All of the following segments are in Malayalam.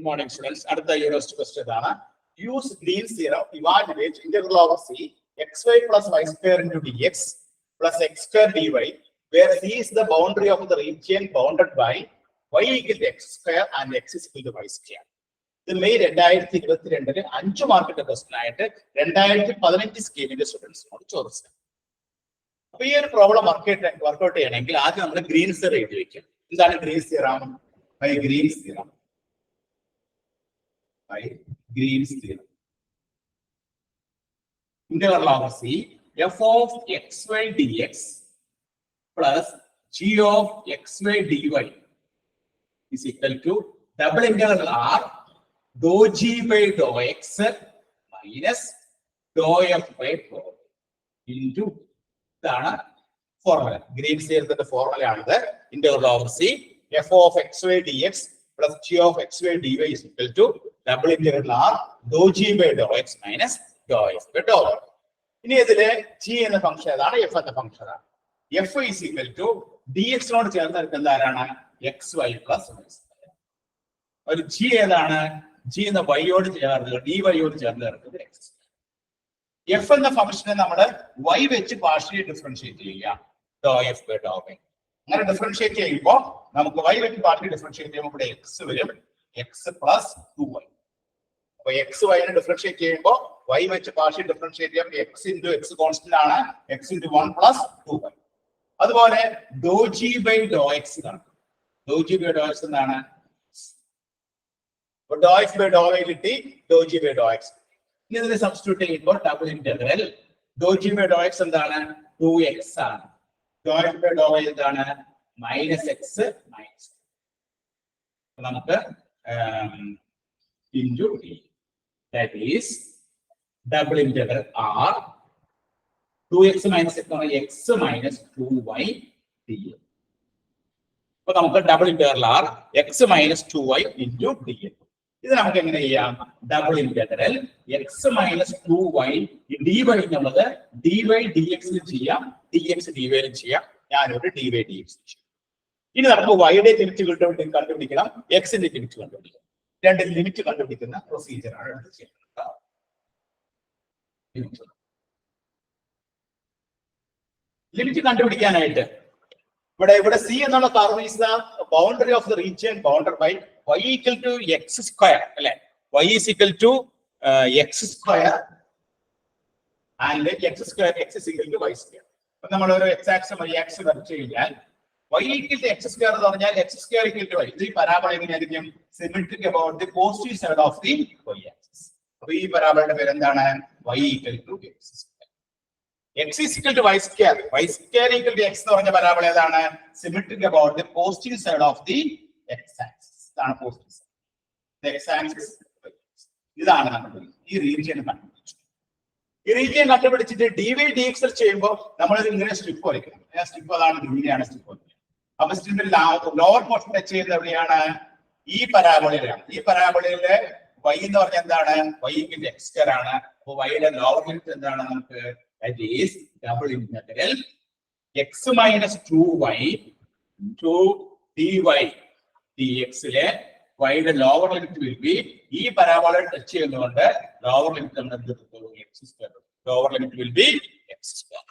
Good morning, students. അടുത്ത യൂണിവേഴ്സിറ്റി ക്വസ്റ്റ്യൻ ആണ്. Use Green's theorem, evaluate integral over C xy plus y square into dx plus x square dy, where C is the boundary of the region bounded by y equal to x square and x is equal to y square. ഇത് മെയ് 2022 5 മാർക്കിന്റെ ക്വസ്റ്റ്യൻ ആയിട്ട് 2015 സ്കീമിന്റെ സ്റ്റുഡൻസിനോട് ചോദിച്ചത്. അപ്പൊ ഈ ഒരു പ്രോബ്ലം വർക്ക്ഔട്ട് ചെയ്യണമെങ്കിൽ ആദ്യം നമ്മൾ ഗ്രീൻസ് തിയറം എഴുതി വെക്കാം. എന്താണ് Green's theorem? Green's theorem. Green's theorem. Integral over C f of xy dx plus g of xy dy is equal to double integral r dou g by dou x minus dou f by dou into the formula. Green's theorem formula is integral over C f of xy dx plus g of xy dy is equal to double integral r dou g by dou x minus dou f by dou. ഇനി ഇതിലെ g എന്ന ഫംഗ്ഷൻ ഏതാണ്? f എന്ന ഫംഗ്ഷൻ ആണ്. f is equal to dx നോട് ചേർന്ന് എടുക്കുന്ന ആരാണ്? xy plus y square. ഒരു g ഏതാണ്? g എന്ന y യോട് ചേർന്ന് dy യോട് ചേർന്ന് എടുക്കുന്നത് x. f എന്ന ഫംഗ്ഷനെ നമ്മൾ y വെച്ച് പാർഷ്യലി ഡിഫറൻഷിയേറ്റ് ചെയ്യുക. dou f by dou y. അങ്ങനെ ഡിഫറൻഷിയേറ്റ് ചെയ്യുമ്പോൾ നമുക്ക് y വെച്ച് പാർഷ്യലി ഡിഫറൻഷിയേറ്റ് ചെയ്യുമ്പോൾ ഇവിടെ x വരും, x plus 2y. അപ്പൊ x y നെ ഡിഫറൻഷിയേറ്റ് ചെയ്യുമ്പോൾ y വെച്ച് പാർഷ്യൽ ഡിഫറൻഷിയേറ്റ് ചെയ്യുമ്പോൾ x into x കോൺസ്റ്റന്റ് ആണ്, x into 1 plus 2y. അതുപോലെ dou g by dou x ആണ്. dou g by dou x എന്താണ്? dou x by dou y കിട്ടി, dou g by dou x. ഇനി ഇതിനെ സബ്സ്റ്റിറ്റ്യൂട്ട് ചെയ്യുമ്പോൾ double integral dou g by dou x എന്താണ്? 2x ആണ്. dou f by dou y എന്താണ്? minus x minus. നമുക്ക് into d. That is double integral r 2x minus x minus 2y dx. അപ്പോൾ നമുക്ക് double integral r x minus 2y into dx. ഇത് നമുക്ക് എങ്ങനെ ചെയ്യാം? Double integral x minus 2y dy എന്നുള്ളത് dy dx ചെയ്യാം, dx dy ചെയ്യാം. ഞാനൊരു dy dx ചെയ്യാം. ഇനി നമുക്ക് y യുടെ ലിമിറ്റ് കണ്ടുപിടിക്കണം, x ന്റെ ലിമിറ്റ് കണ്ടുപിടിക്കണം. രണ്ട് ലിമിറ്റ് കണ്ടുപിടിക്കുന്ന പ്രൊസീജിയർ ആണ് ഇത് ചെയ്യുന്നത്. ലിമിറ്റ് കണ്ടുപിടിക്കാനായിട്ട് ഇവിടെ C എന്നുള്ള curve is the boundary of the region bounded by y equal to x square, അല്ലെ? y is equal to x square and x square x is equal to y square. അപ്പൊ നമ്മൾ ഒരു x ആക്സിസ് y ആക്സിസ് വരച്ചു കഴിഞ്ഞാൽ y equal to x square എന്ന് പറഞ്ഞാൽ x square equal to y. ഇത് ഈ പരാബോള എങ്ങനെയായിരിക്കും? Symmetric about the positive side of the y axis. അപ്പൊ ഈ പരാബോളയുടെ പേര് എന്താണ്? y equal to x square. x is equal to y square. y square equal to x എന്ന് പറഞ്ഞ പരാബോള ഏതാണ്? Symmetric about the positive side of the x axis. ഇതാണ് പോസിറ്റീവ് സൈഡ്. x ആക്സിസ് ഇതാണ് നമ്മൾ ഈ റീജിയൻ കണ്ടുപിടിച്ചത്. ഈ റീജിയൻ കണ്ടുപിടിച്ചിട്ട് dy dx ചെയ്യുമ്പോൾ നമ്മൾ ഇങ്ങനെ സ്ട്രിപ്പ് വരയ്ക്കണം. സ്ട്രിപ്പ് അതാണ് ഇങ്ങനെയാണ് സ്ട്രിപ്പ് വരയ്ക്കുന്നത്. അപ്പൊ സ്ട്രിപ്പിൽ ലോവർ പോർഷൻ ടച്ച് ചെയ്യുന്നത് എവിടെയാണ്? ഈ പരാബോളയിലാണ്. ഈ പരാബോളയിലെ y എന്ന് പറഞ്ഞാൽ എന്താണ്? y equal to x square ആണ്. അപ്പൊ y യുടെ ലോവർ ലിമിറ്റ് എന്താണ്? നമുക്ക് that is double integral x minus 2y into dy dx ലെ y യുടെ ലോവർ ലിമിറ്റ് will be ഈ പരാബോള ടച്ച് ചെയ്യുന്നതുകൊണ്ട് ലോവർ ലിമിറ്റ് നമ്മൾ എന്ത് എടുക്കും? x square. Lower limit will be x square.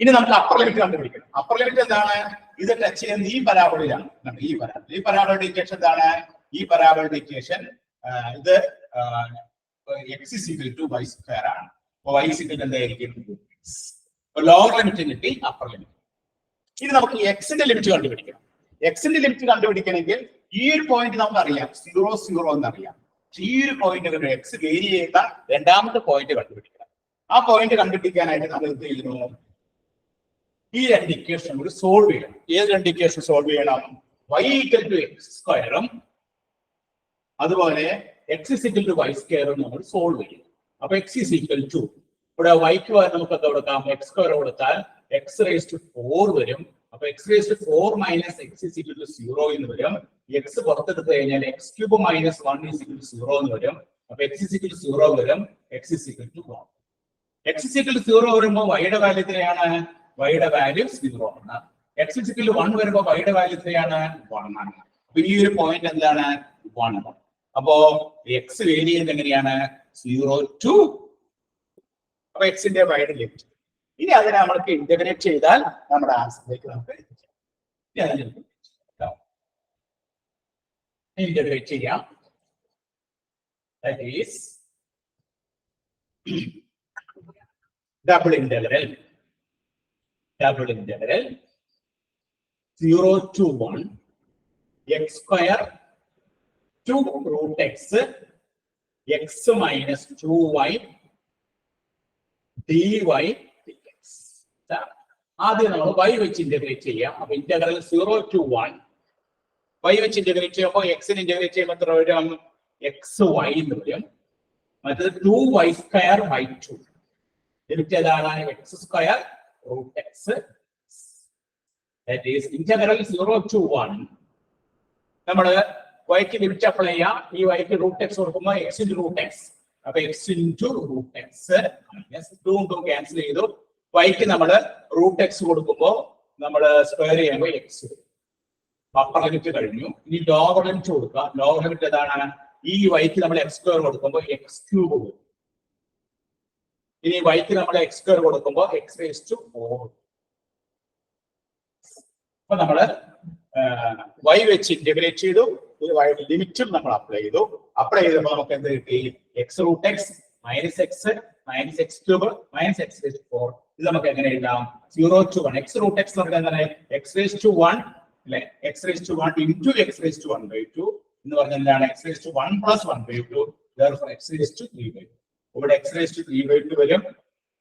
ഇനി നമുക്ക് അപ്പർ ലിമിറ്റ് കണ്ടുപിടിക്കണം. അപ്പർ ലിമിറ്റ് എന്താണ്? ഇത് ടച്ച് ചെയ്യുന്ന ഈ പരാബോളയിലാണ്. ഈ പരാബോളയുടെ ഇക്വേഷൻ എന്താണ്? ഈ പരാബോളയുടെ ഇക്വേഷൻ ഇത് x is equal to y square ആണ്. അപ്പോൾ y is equal to എന്തായിരിക്കും? ലോവർ ലിമിറ്റ് കിട്ടി, അപ്പർ ലിമിറ്റ്. ഇനി നമുക്ക് x ന്റെ ലിമിറ്റ് കണ്ടുപിടിക്കണം. x ന്റെ ലിമിറ്റ് കണ്ടുപിടിക്കണമെങ്കിൽ ഈ ഒരു പോയിന്റ് നമുക്ക് അറിയാം, 0 0 എന്നറിയാം. ഈ ഒരു പോയിന്റ് x വേരി ചെയ്യുന്ന രണ്ടാമത്തെ പോയിന്റ് കണ്ടുപിടിക്കണം. ആ പോയിന്റ് കണ്ടുപിടിക്കാനായിട്ട് നമ്മൾ എന്ത് ചെയ്യുന്നു? ഈ രണ്ട് ഇക്വേഷൻ കൂടി സോൾവ് ചെയ്യണം. ഏത് രണ്ട് ഇക്വേഷൻ സോൾവ് ചെയ്യണം? y equal to x സ്ക്വയറും അതുപോലെ x is equal to y സ്ക്വയറും നമ്മൾ സോൾവ് ചെയ്യണം. അപ്പൊ x is equal to ഇവിടെ y ക്ക് നമുക്ക് എന്താ കൊടുക്കാം? x സ്ക്വയർ കൊടുത്താൽ x raised to 4 വരും. അപ്പൊ x raised to 4 minus x is equal to 0 എന്ന് വരും. x പുറത്തെടുത്ത് കഴിഞ്ഞാൽ x cube minus 1 is equal to 0 എന്ന് വരും. അപ്പൊ x is equal to 0 വരും, x is equal to 1. x is equal to 0 വരുമ്പോൾ y യുടെ വാല്യൂ എത്രയാണ്? y യുടെ വാല്യൂ 0 ആണ്. x is equal to 1 വരുമ്പോൾ y യുടെ വാല്യൂ എത്രയാണ്? 1 ആണ്. അപ്പൊ ഈ ഒരു പോയിന്റ് എന്താണ്? 1. അപ്പോ എക്സ് വേരി ചെയ്യുന്നത് എങ്ങനെയാണ് 0 to അപ്പൊ എക്സിന്റെ വൈഡ് ലിമിറ്റ്. ഇനി അതിനെ നമ്മൾക്ക് ഇന്റഗ്രേറ്റ് ചെയ്താൽ നമ്മുടെ ആൻസറിലേക്ക് നമുക്ക് ഇന്റഗ്രേറ്റ് ചെയ്യാം. That is double integral 0 to 1 x square to root x minus 2y dy dx. ആദ്യം നമ്മൾ y വെച്ച് ഇന്റഗ്രേറ്റ് ചെയ്യാം. അപ്പൊ ഇന്റഗ്രൽ 0 to 1 y വെച്ച് ഇന്റഗ്രേറ്റ് ചെയ്യുമ്പോൾ x നെ ഇന്റഗ്രേറ്റ് ചെയ്യുമ്പോൾ എത്ര വരും? xy എന്ന് വരും. മറ്റേത് 2y square by 2. ലിമിറ്റ് ഏതാണ്? x square root x. That is integral 0 to 1. നമ്മൾ y ക്ക് ലിമിറ്റ് അപ്ലൈ ചെയ്യാം. ഈ y ക്ക് റൂട്ട് x കൊടുക്കുമ്പോൾ x into root x. അപ്പൊ x into root x minus 2 cancel ചെയ്തു. y ക്ക് നമ്മൾ റൂട്ട് x കൊടുക്കുമ്പോൾ നമ്മൾ സ്ക്വയർ ചെയ്യുമ്പോൾ x അപ്പർ ലിമിറ്റ് കഴിഞ്ഞു. ഇനി ലോവർ ലിമിറ്റ് കൊടുക്കുക. ലോവർ ലിമിറ്റ് ഏതാണ്? ഈ y ക്ക് നമ്മൾ x സ്ക്വയർ കൊടുക്കുമ്പോൾ x ക്യൂബ് കൊടുക്കും. ഇനി y ക്ക് നമ്മൾ x സ്ക്വയർ കൊടുക്കുമ്പോൾ x raised to 4. അപ്പൊ നമ്മള് y വെച്ച് ഇന്റഗ്രേറ്റ് ചെയ്തു. ലിമിറ്റും നമ്മൾ അപ്ലൈ ചെയ്തു. അപ്ലൈ ചെയ്തപ്പോൾ നമുക്ക് എന്ത് കിട്ടി? x root x minus x cube minus x raised to 4. ഇത് നമുക്ക് എങ്ങനെ എഴുതാം? 0 to 1 x റൂട്ട് x നമുക്ക് എന്താണ്? x raised to 1 അല്ലെ? x raised to 1 into x raised to 1/2 എന്ന് പറഞ്ഞാൽ എന്താണ്? x raised to 1 plus 1/2 therefore x raised to 3/2. ഇവിടെ x raised to 3/2 വരും,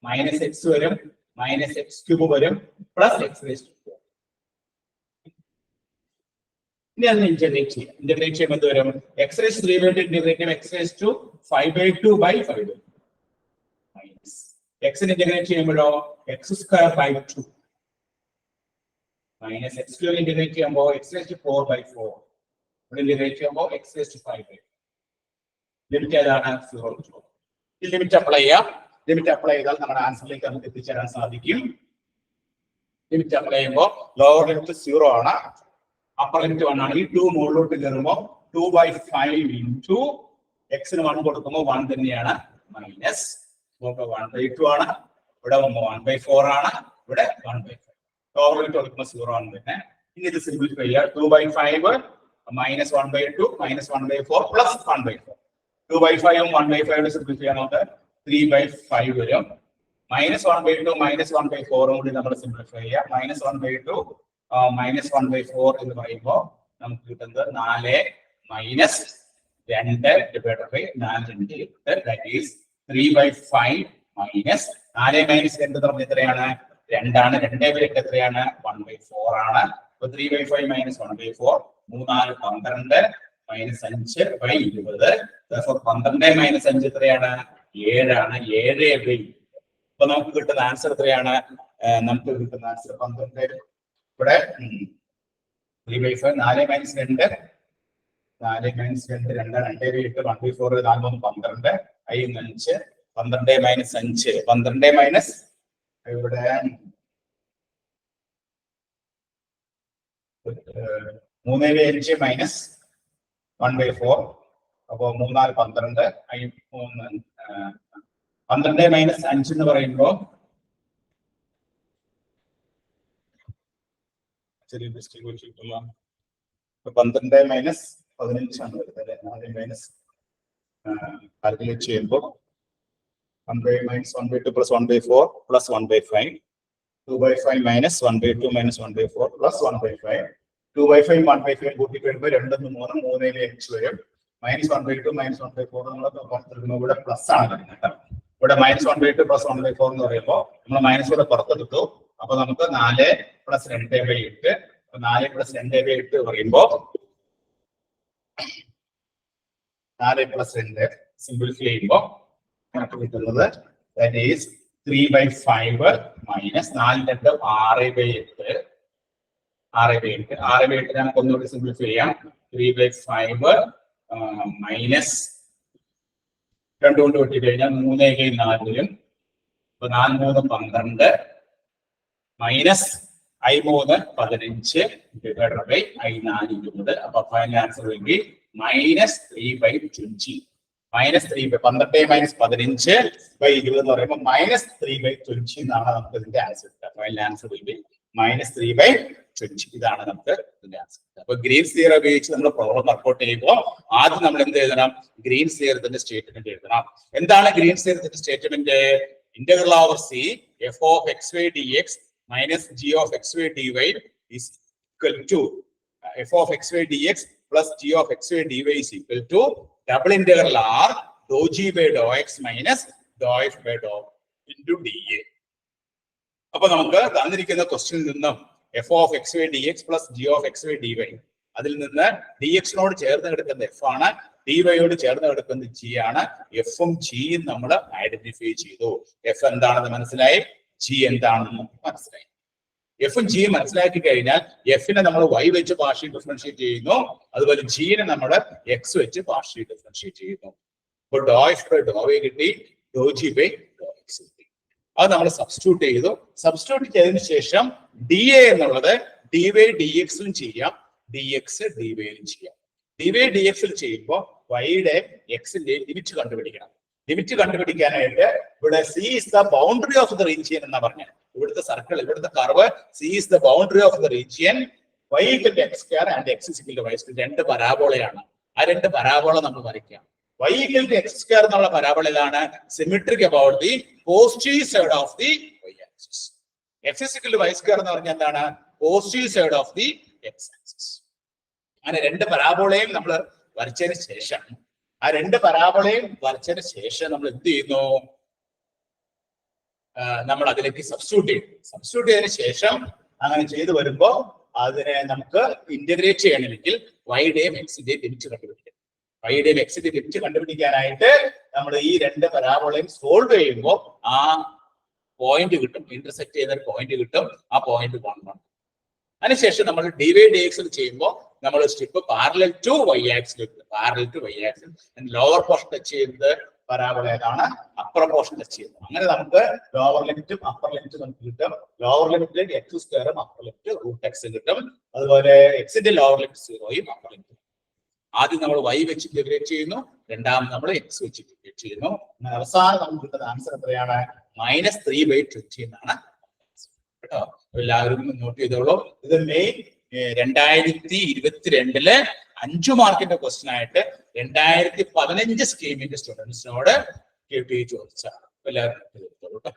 മൈനസ് x വരും, മൈനസ് x ക്യൂബ് വരും, പ്ലസ് x raised to 4. ഇനി അത് ഇന്റഗ്രേറ്റ് ചെയ്യാം. ഇന്റഗ്രേറ്റ് ചെയ്യുമ്പോൾ എന്ത് വരും? x raised to 3/2 ഇന്റഗ്രേറ്റ് ചെയ്യുമ്പോൾ x raised to 5/2 by 5 minus x integrate ചെയ്യുമ്പോഴോ x square by 2 minus x cube integrate ചെയ്യുമ്പോൾ x raised to 4/4. ഇവിടെ ഇന്റഗ്രേറ്റ് ചെയ്യുമ്പോൾ x raised to 5/2. ലിമിറ്റ് ഏതാണ്? 0 to 1. ഈ ലിമിറ്റ് അപ്ലൈ ചെയ്യാം. ലിമിറ്റ് അപ്ലൈ ചെയ്താൽ നമ്മുടെ ആൻസറിലേക്ക് നമുക്ക് എത്തിച്ചേരാൻ സാധിക്കും. ലിമിറ്റ് അപ്ലൈ ചെയ്യുമ്പോൾ ലോവർ ലിമിറ്റ് 0 ആണ്, അപ്പർ ലിമിറ്റ് 1 ആണ്. ഈ 2 മുകളിലോട്ട് കയറുമ്പോൾ 2/5 into x ന് 1 കൊടുക്കുമ്പോൾ 1 തന്നെയാണ്, മൈനസ് 1/2 ആണ്. ഇവിടെ 1/4 ആണ്, ഇവിടെ 1/5. ലോവർ ലിമിറ്റ് കൊടുക്കുമ്പോൾ 0 ആണ് തന്നെ. ഇനി ഇത് സിംപ്ലിഫൈ ചെയ്യുക. 2/5 മൈനസ് 1/2 മൈനസ് 1/4 പ്ലസ് 1/4. 2/5 1/5 സിംപ്ലിഫൈ ചെയ്യാൻ നമുക്ക് 3/5 വരും. മൈനസ് 1/2 മൈനസ് 1/4 കൂടി നമ്മൾ സിംപ്ലിഫൈ ചെയ്യാം. മൈനസ് 1/2 മൈനസ് 1/4 എന്ന് പറയുമ്പോൾ നമുക്ക് കിട്ടുന്നത് 4 minus 2 divided by 4 that is 3/5 minus 4 minus 2 എന്ന് പറഞ്ഞാൽ എത്രയാണ്? 2 ആണ്. 2/8 എത്രയാണ്? 1/4 ആണ്. അപ്പൊ 3/5 മൈനസ് 1/4 3 12 മൈനസ് 5/20. 12 മൈനസ് 5 എത്രയാണ്? 7 ആണ്. 7/20. അപ്പൊ നമുക്ക് കിട്ടുന്ന ആൻസർ എത്രയാണ്? നമുക്ക് കിട്ടുന്ന ആൻസർ 12. ഇവിടെ 3/5 4 മൈനസ് 2 4 മൈനസ് 2 2 2/8 1/4 4 12 5 12 മൈനസ് 5 12 മൈനസ് ഇവിടെ 3/5 മൈനസ് 1/4 അപ്പോ 3 4 12 12 മൈനസ് 5 എന്ന് പറയുമ്പോ ചെറിയ മിസ്റ്റേക്ക് വെച്ചിട്ടുള്ള 12 മൈനസ് 15 ആണ് വരുന്നത്. ആദ്യം മൈനസ് കാൽക്കുലേറ്റ് ചെയ്യുമ്പോൾ 1 minus 1/2 plus 1/4 plus 1/5 2/5 minus 1/2 minus 1/4 plus 1/5 2/5 1/5 കൂട്ടി കഴിയുമ്പോൾ 2 3 3/5 വരും. മൈനസ് 1/2 മൈനസ് 1/4 നമ്മൾ പുറത്തെടുക്കുമ്പോൾ ഇവിടെ പ്ലസ് ആണ് വരുന്നത്. ഇവിടെ മൈനസ് 1/2 പ്ലസ് 1/4 എന്ന് പറയുമ്പോൾ നമ്മൾ മൈനസ് ഇവിടെ പുറത്തെടുത്തു. അപ്പൊ നമുക്ക് 4 പ്ലസ് 2/8 4 പ്ലസ് 2/8 പറയുമ്പോൾ 4 പ്ലസ് 2 സിംപ്ലിഫൈ ചെയ്യുമ്പോൾ കണക്ക് കിട്ടുന്നത് ദാറ്റ് ഈസ് 3/5 മൈനസ് 4 6/8 6/8 നമുക്ക് ഒന്നുകൂടി സിംപ്ലിഫൈ ചെയ്യാം. 3/5 മൈനസ് 2 കൊണ്ട് വെട്ടി കഴിഞ്ഞാൽ 3/4 വരും. അപ്പൊ 4 3 12 minus I3 15 divided by I4 20. അപ്പൊ ഫൈനൽ ആൻസർ വേണ്ടി മൈനസ് 3/20. മൈനസ് 3 12 മൈനസ് 15/20 എന്ന് പറയുമ്പോൾ മൈനസ് 3/20 എന്നാണ് നമുക്ക് ഇതിന്റെ ആൻസർ കിട്ടുക. Final answer will be minus 3/20. ഇതാണ് നമുക്ക് ഇതിന്റെ ആൻസർ. അപ്പൊ ഗ്രീൻസ് തിയറം ഉപയോഗിച്ച് നമ്മൾ പ്രോബ്ലം വർക്ക്ഔട്ട് ചെയ്യുമ്പോൾ ആദ്യം നമ്മൾ എന്ത് എഴുതണം? ഗ്രീൻസ് തിയറത്തിന്റെ സ്റ്റേറ്റ്മെന്റ് എഴുതണം. എന്താണ് ഗ്രീൻസ് തിയറത്തിന്റെ statement? Integral over c f of x y d x minus g of x y d y is equal to f of xy dx plus g of xy dy is equal to double integral r dou g by dou x minus dou f by dou into dA. അപ്പൊ നമുക്ക് തന്നിരിക്കുന്ന ക്വസ്റ്റ്യനിൽ നിന്നും f of xy dx plus g of xy dy അതിൽ നിന്ന് dx നോട് ചേർന്ന് കിടക്കുന്ന f ആണ്, dy യോട് ചേർന്ന് കിടക്കുന്ന g ആണ്. f ഉം g യും നമ്മൾ ഐഡന്റിഫൈ ചെയ്തു. f എന്താണെന്ന് മനസ്സിലായി, g എന്താണെന്ന് മനസ്സിലായി. എഫും ജിയും മനസ്സിലാക്കി കഴിഞ്ഞാൽ എഫിനെ നമ്മൾ വൈ വെച്ച് പാർഷ്യൽ ഡിഫറൻഷിയേറ്റ് ചെയ്യുന്നു, അതുപോലെ ജിനെ നമ്മൾ എക്സ് വെച്ച് പാർഷ്യൽ ഡിഫറൻഷിയേറ്റ് ചെയ്യുന്നു. അപ്പോൾ doh f by Dr Y കിട്ടി, ഡോ ജി ബൈ ഡോ എക്സ് കിട്ടി. അത് നമ്മൾ സബ്സ്റ്റിറ്റ്യൂട്ട് ചെയ്തു. സബ്സ്റ്റിറ്റ്യൂട്ട് ചെയ്തതിനു ശേഷം ഡി എ എന്നുള്ളത് ഡി വൈ ഡി എക്സിലും ചെയ്യാം, ഡി എക്സ് ഡി വൈയിലും ചെയ്യാം. ഡി വൈ ഡി എക്സിൽ ചെയ്യുമ്പോൾ വൈയുടെ എക്സിന്റെ ലിമിറ്റ് കണ്ടുപിടിക്കണം. ലിമിറ്റ് കണ്ടുപിടിക്കാനായിട്ട് ഇവിടെ C is the boundary of the region എന്നാ പറഞ്ഞത്. ഇവിടുത്തെ സർക്കിൾ, ഇവിടുത്തെ curve C is the boundary of the region y equal to x square and x is equal to y square. രണ്ട് പരാബോളയാണ്. ആ രണ്ട് പരാബോള നമ്മൾ വരയ്ക്കാം. y equal to x square എന്നുള്ള പരാബോളയിലാണ് symmetric about the positive side of the y axis. x is equal to y square എന്ന് പറഞ്ഞാൽ എന്താണ്? Positive side of the x axis. അങ്ങനെ രണ്ട് പരാബോളയും നമ്മൾ വരച്ചതിന് ശേഷം നമ്മൾ എന്ത് ചെയ്യുന്നു? നമ്മൾ അതിലേക്ക് സബ്സ്റ്റിറ്റ്യൂട്ട് ചെയ്യും. സബ്സ്റ്റിറ്റ്യൂട്ട് ചെയ്തതിനു ശേഷം അങ്ങനെ ചെയ്തു വരുമ്പോൾ അതിനെ നമുക്ക് ഇന്റഗ്രേറ്റ് ചെയ്യണമെങ്കിൽ വൈയുടെയും എക്സിന്റെയും ലിമിറ്റ് കണ്ടുപിടിക്കണം. വൈയുടെയും എക്സിന്റെ ലിമിറ്റ് കണ്ടുപിടിക്കാനായിട്ട് നമ്മൾ ഈ രണ്ട് പരാബോളയും സോൾവ് ചെയ്യുമ്പോൾ ആ പോയിന്റ് കിട്ടും, ഇന്റർസെക്ട് ചെയ്യുന്ന ഒരു പോയിന്റ് കിട്ടും. ആ പോയിന്റ് 1 അതിനുശേഷം നമ്മൾ ഡി വൈ ഡി എക്സിൽ ചെയ്യുമ്പോൾ നമ്മൾ സ്ട്രിപ്പ് പാരലൽ ടു വൈ ആക്സിൽ ലോവർ പോർഷൻ ടച്ച് ചെയ്യുന്നത് പരാബോള ഏതാണ്? അപ്പർ പോർഷൻ ടച്ച് ചെയ്യുന്നത്. അങ്ങനെ നമുക്ക് ലോവർ ലിമിറ്റും അപ്പർ ലിമിറ്റും നമുക്ക് കിട്ടും. ലോവർ ലിമിറ്റ് എക്സ് സ്ക്വയറും അപ്പർ ലിമിറ്റ് റൂട്ട് എക്സ് കിട്ടും. അതുപോലെ എക്സിന്റെ ലോവർ ലിമിറ്റ് 0യും അപ്പർ ലിമിറ്റ്. ആദ്യം നമ്മൾ y വെച്ച് ഇന്റഗ്രേറ്റ് ചെയ്യുന്നു, രണ്ടാമത് നമ്മൾ എക്സ് വെച്ച് ഇന്റഗ്രേറ്റ് ചെയ്യുന്നു. അവസാനം നമുക്ക് കിട്ടുന്ന ആൻസർ എത്രയാണ്? മൈനസ് 3/20 എന്നാണ് കേട്ടോ. എല്ലാവരും നോട്ട് ചെയ്തോളൂ. ഇത് മെയിൻ 2022 5 മാർക്കിന്റെ ക്വസ്റ്റ്യൻ ആയിട്ട് 2015 സ്കീമിന്റെ സ്റ്റുഡൻസിനോട് ചോദിച്ചാണ്. എല്ലാവരും നോട്ട് ചെയ്തോളൂ കേട്ടോ.